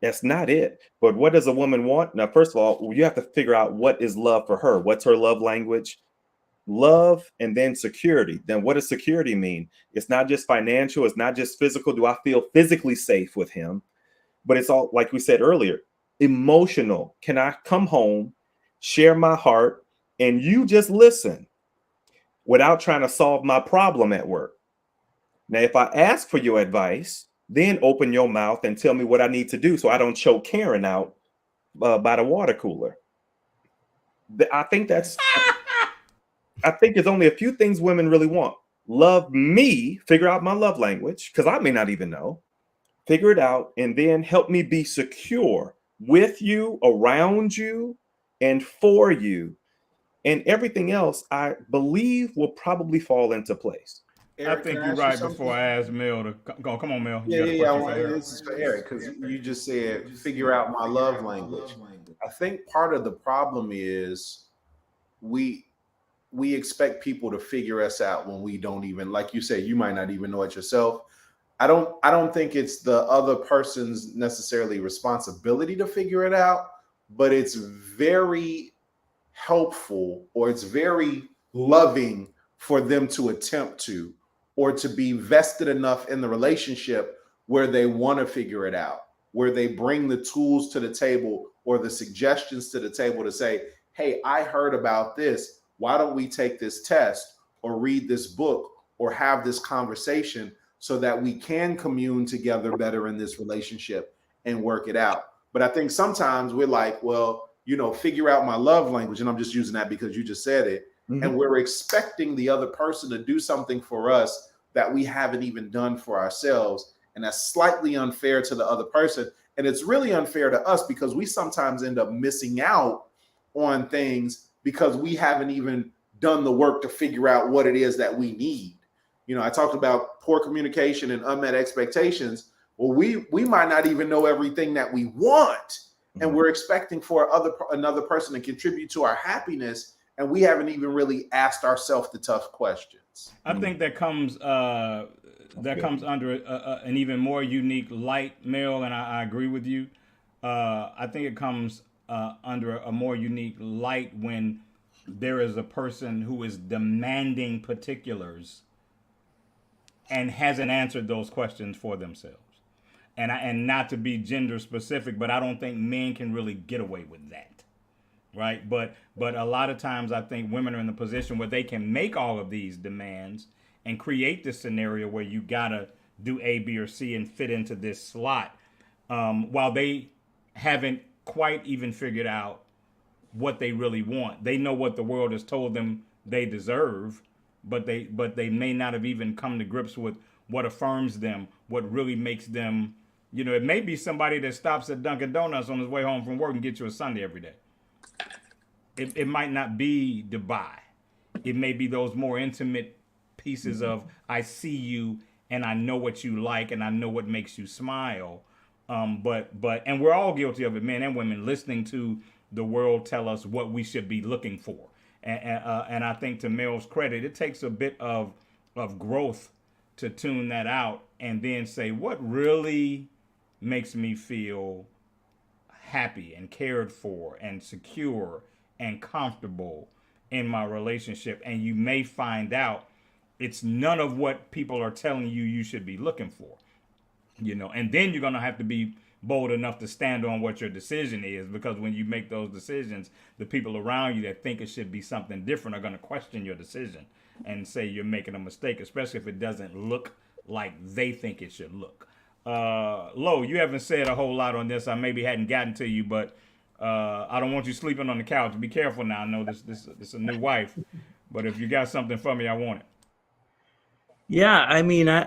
that's not it. But what does a woman want? Now, first of all, you have to figure out what is love for her. What's her love language? Love and then security. Then what does security mean? It's not just financial. It's not just physical. Do I feel physically safe with him? But it's all, like we said earlier, emotional. Can I come home, share my heart, and you just listen without trying to solve my problem at work? Now, if I ask for your advice, then open your mouth and tell me what I need to do so I don't choke Karen out by the water cooler. I think there's only a few things women really want. Love me, figure out my love language, because I may not even know. Figure it out, and then help me be secure with you, around you, and for you. And everything else, I believe, will probably fall into place. I Eric, can think I you're ask you right something? before I ask Mel to go. Come on, Mel. You Yeah, got a yeah, yeah. question for Eric? This is for Eric because you just said figure out my love language. I think part of the problem is we we expect people to figure us out when we don't even, like you said, you might not even know it yourself. I don't think it's the other person's necessarily responsibility to figure it out, but it's very helpful or it's very loving for them to attempt to, or to be vested enough in the relationship where they want to figure it out, where they bring the tools to the table or the suggestions to the table to say, hey, I heard about this, why don't we take this test or read this book or have this conversation so that we can commune together better in this relationship and work it out. But I think sometimes we're like, well, figure out my love language. And I'm just using that because you just said it. Mhm. And we're expecting the other person to do something for us that we haven't even done for ourselves. And that's slightly unfair to the other person. And it's really unfair to us because we sometimes end up missing out on things because we haven't even done the work to figure out what it is that we need. I talked about poor communication and unmet expectations. Well, we might not even know everything that we want, and we're expecting for another person to contribute to our happiness, and we haven't even really asked ourselves the tough questions. I think that comes under an even more unique light, Mel, and I agree with you. I think it comes under a more unique light when there is a person who is demanding particulars and hasn't answered those questions for themselves. And not to be gender specific, but I don't think men can really get away with that, right? But a lot of times I think women are in the position where they can make all of these demands and create this scenario where you gotta do A, B, or C and fit into this slot, while they haven't quite even figured out what they really want. They know what the world has told them they deserve, but they may not have even come to grips with what affirms them, what really makes them. It may be somebody that stops at Dunkin' Donuts on his way home from work and gets you a sundae every day. It might not be Dubai. It may be those more intimate pieces of I see you and I know what you like and I know what makes you smile. But and we're all guilty of it, men and women, listening to the world tell us what we should be looking for. And I think to Mel's credit, it takes a bit of growth to tune that out and then say what really makes me feel happy and cared for and secure and comfortable in my relationship. And you may find out it's none of what people are telling you should be looking for. And then you're going to have to be bold enough to stand on what your decision is, because when you make those decisions, the people around you that think it should be something different are going to question your decision and say you're making a mistake, especially if it doesn't look like they think it should look. Lo, you haven't said a whole lot on this. I maybe hadn't gotten to you, but I don't want you sleeping on the couch. Be careful now. I know this is a new wife, but if you got something for me, I want it. Yeah, I mean, I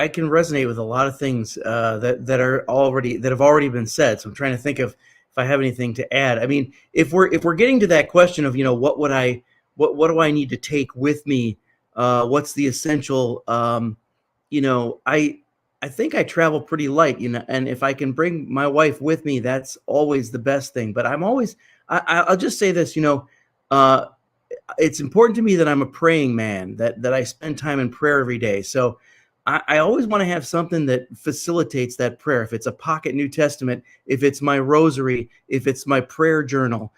can resonate with a lot of things that have already been said. So I'm trying to think of if I have anything to add. I mean, if we're getting to that question of what do I need to take with me? What's the essential? I think I travel pretty light, and if I can bring my wife with me, that's always the best thing. But I'll just say this, it's important to me that I'm a praying man, that I spend time in prayer every day. So I always want to have something that facilitates that prayer. If it's a pocket New Testament, if it's my rosary, if it's my prayer journal,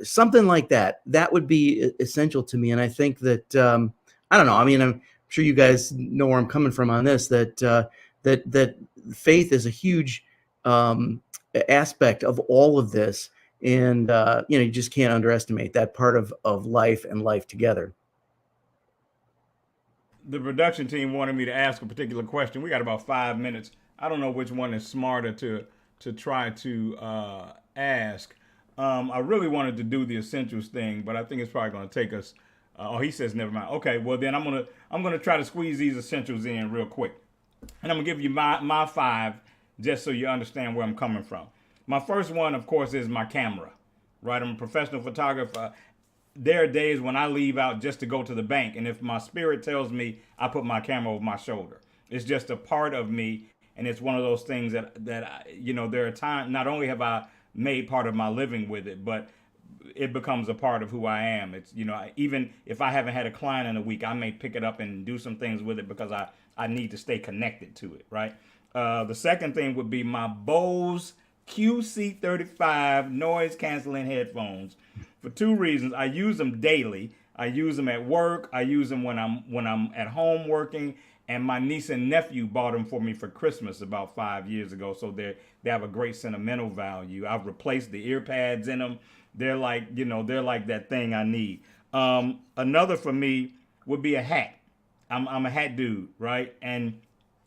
something like that, that would be essential to me. And I think that, I don't know, I mean, I'm sure you guys know where I'm coming from on this, that faith is a huge aspect of all of this. And, you just can't underestimate that part of life and life together. The production team wanted me to ask a particular question. We got about 5 minutes. I don't know which one is smarter to try to ask. I really wanted to do the essentials thing, but I think it's probably going to take us. He says never mind. Okay, well then I'm gonna try to squeeze these essentials in real quick, and I'm gonna give you my 5, just so you understand where I'm coming from. My first one, of course, is my camera, right? I'm a professional photographer. There are days when I leave out just to go to the bank, and if my spirit tells me, I put my camera over my shoulder. It's just a part of me, and it's one of those things that there are times. Not only have I made part of my living with it, but it becomes a part of who I am. It's even if I haven't had a client in a week, I may pick it up and do some things with it because I need to stay connected to it, right? The second thing would be my Bose QC35 noise canceling headphones for two reasons. I use them daily. I use them at work. I use them when I'm at home working. And my niece and nephew bought them for me for Christmas about 5 years ago. So they have a great sentimental value. I've replaced the ear pads in them. They're like that thing I need. Another for me would be a hat. I'm a hat dude, right? And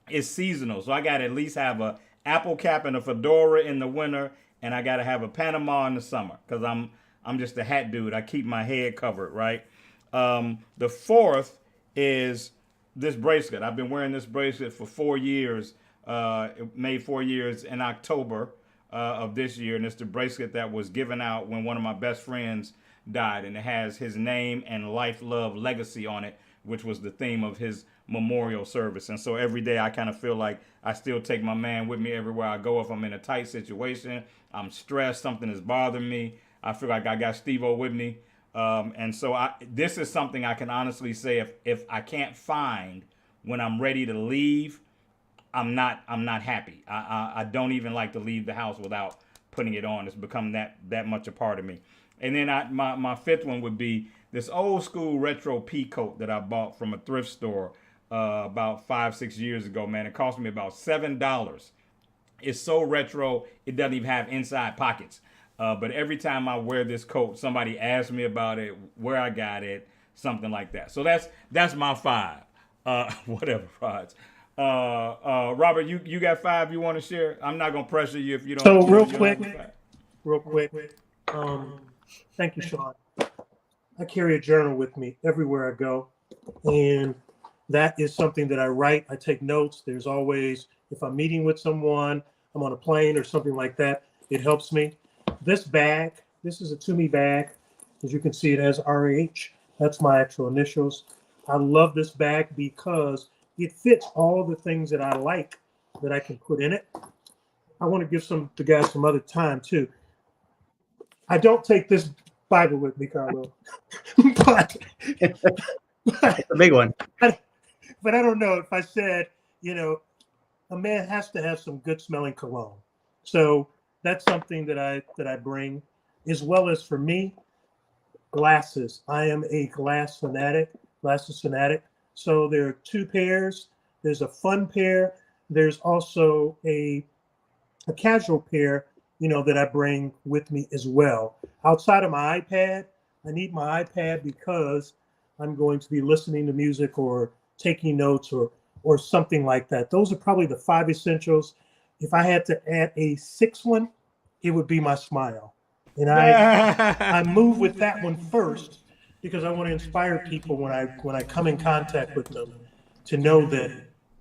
it's seasonal. So I got to at least have a apple cap and a fedora in the winter, and I got to have a Panama in the summer because I'm just a hat dude. I keep my head covered, right? The fourth is this bracelet. I've been wearing this bracelet for 4 years. It made 4 years in October of this year, and it's the bracelet that was given out when one of my best friends died, and it has his name and life, love, legacy on it, which was the theme of his memorial service. And so every day I kind of feel like I still take my man with me everywhere I go. If I'm in a tight situation, I'm stressed, something is bothering me, I feel like I got Steve-O with me. And so this is something I can honestly say, if I can't find when I'm ready to leave, I'm not happy. I don't even like to leave the house without putting it on. It's become that much a part of me. And then my fifth one would be this old school retro pea coat that I bought from a thrift store about 5-6 years ago, man. It cost me about $7. It's so retro, it doesn't even have inside pockets. But every time I wear this coat, somebody asks me about it, where I got it, something like that. So that's my 5. Whatever, Rods. Robert, you got 5 you want to share? I'm not gonna pressure you if you don't. So real quick. Thank you, Sean. I carry a journal with me everywhere I go, and that is something that I write. I take notes. There's always, if I'm meeting with someone, I'm on a plane or something like that, it helps me. This bag, this is a Toomey bag. As you can see, it has RH. That's my actual initials. I love this bag because it fits all the things that I like that I can put in it. I want to give the guys some other time too. I don't take this Bible with me, Carlo, but a big one. But I don't know if I said, a man has to have some good smelling cologne. So that's something that I bring, as well as for me, glasses. I am a glasses fanatic. So there are 2 pairs. There's a fun pair. There's also a casual pair, that I bring with me as well. Outside of my iPad, I need my iPad because I'm going to be listening to music or taking notes or something like that. Those are probably the 5 essentials. If I had to add a 6th one, it would be my smile. And I move with that one first because I want to inspire people when I come in contact with them to know that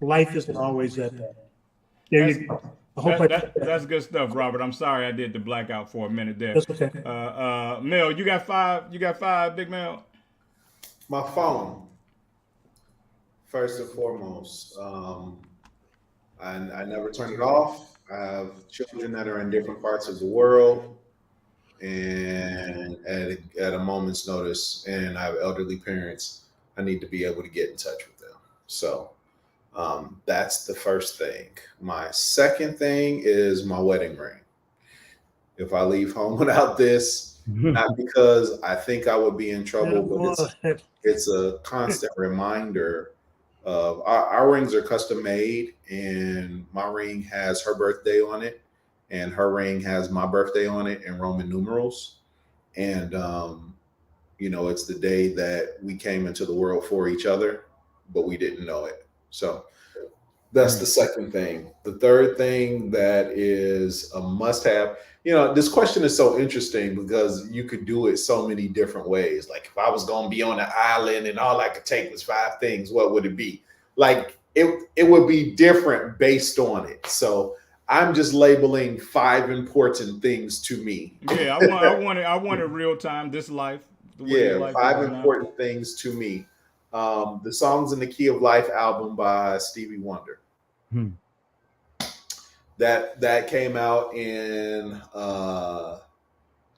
life isn't always that bad. There you go. That's good stuff, Robert. I'm sorry I did the blackout for a minute there. That's okay. Mel, you got 5? You got 5, Big Mel? My phone, first and foremost. I never turn it off. I have children that are in different parts of the world, and at a moment's notice, and I have elderly parents, I need to be able to get in touch with them. So that's the first thing. My second thing is my wedding ring. If I leave home without this, not because I think I would be in trouble, but it's a constant reminder of our rings are custom made, and my ring has her birthday on it, and her ring has my birthday on it in Roman numerals. And it's the day that we came into the world for each other, but we didn't know it. So that's the second thing. The third thing that is a must-have. This question is so interesting because you could do it so many different ways. Like, if I was going to be on an island and all I could take was 5 things, what would it be? Like, it would be different based on it. So I'm just labeling 5 important things to me. Yeah, I want it real time. This life, the way Yeah, life 5 is now. important things to me. The Songs in the Key of Life album by Stevie Wonder. That came out in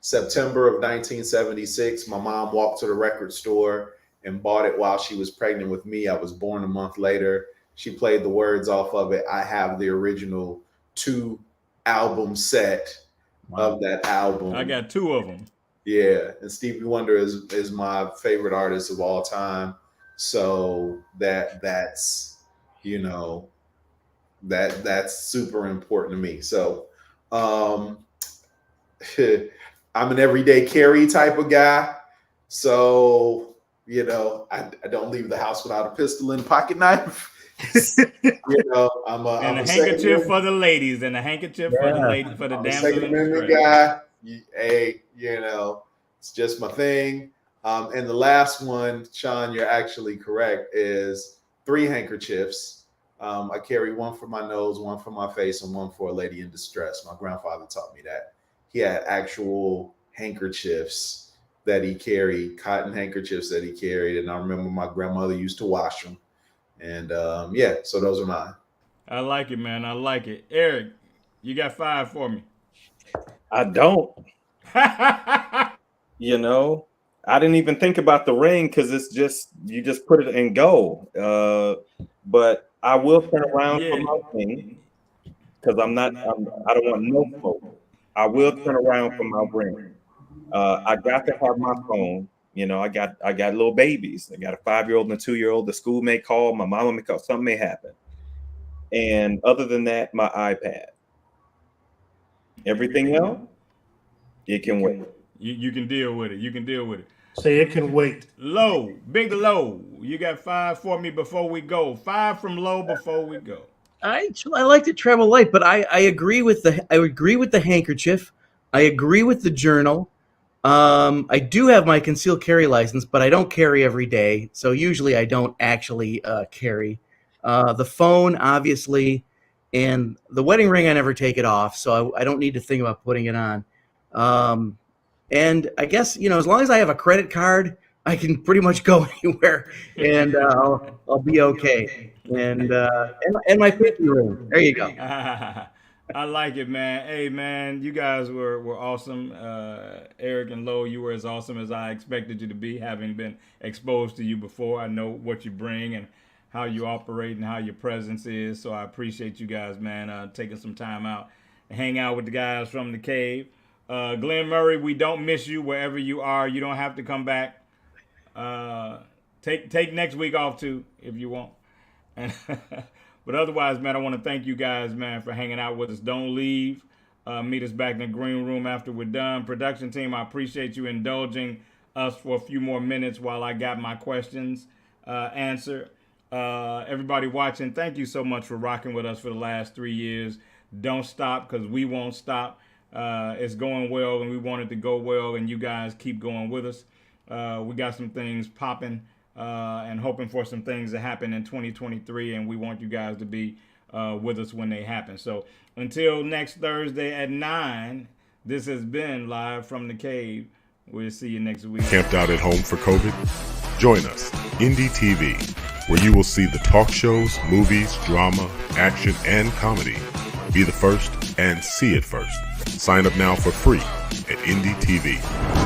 September of 1976. My mom walked to the record store and bought it while she was pregnant with me. I was born a month later. She played the words off of it. I have the original 2 album set of that album. I got 2 of them. Yeah, and Stevie Wonder is my favorite artist of all time. So that's you know that's super important to me. So I'm an everyday carry type of guy. So I don't leave the house without a pistol and pocket knife. I'm a handkerchief for the ladies, and a handkerchief for the lady, for the damsel Second in Amendment distress. guy. Hey, it's just my thing. And the last one, Sean, you're actually correct, is 3 handkerchiefs. I carry one for my nose, one for my face, and one for a lady in distress. My grandfather taught me that. He had actual handkerchiefs that he carried, cotton handkerchiefs that he carried. And I remember my grandmother used to wash them. And so those are mine. I like it, man. I like it. Eric, you got 5 for me. I don't. I didn't even think about the ring because it's just you just put it and go. But I will turn around for my ring because I don't want no smoke. I will turn around for my ring. I got to have my phone. I got little babies. I got a 5-year-old and a 2-year-old. The school may call, my mama may call, something may happen. And other than that, my iPad. Everything else, it can wait. You can deal with it. You can deal with it. Say it can wait. Low, Big Low, you got 5 for me before we go. 5 from Low before we go. I like to travel light, but I agree with the handkerchief. I agree with the journal. I do have my concealed carry license, but I don't carry every day. So usually I don't actually carry. The phone, obviously, and the wedding ring, I never take it off. So I don't need to think about putting it on. And I guess, as long as I have a credit card, I can pretty much go anywhere and I'll be okay. And my pinky ring. There you go. I like it, man. Hey, man, you guys were awesome. Eric and Lo, you were as awesome as I expected you to be, having been exposed to you before. I know what you bring and how you operate and how your presence is. So I appreciate you guys, man, taking some time out and hang out with the guys from the cave. Glenn Murray, we don't miss you wherever you are. You don't have to come back. Take next week off too, if you want. But otherwise, man, I want to thank you guys, man, for hanging out with us. Don't leave. Meet us back in the green room after we're done. Production team, I appreciate you indulging us for a few more minutes while I got my questions answered. Everybody watching, thank you so much for rocking with us for the last 3 years. Don't stop, because we won't stop. It's going well, and we want it to go well, and you guys keep going with us. We got some things popping and hoping for some things to happen in 2023, and we want you guys to be with us when they happen. So until next Thursday at 9, this has been Live from the Cave. We'll see you next week. Camped out at home for COVID? Join us, Indie TV, where you will see the talk shows, movies, drama, action, and comedy. Be the first and see it first. Sign up now for free at Indie TV.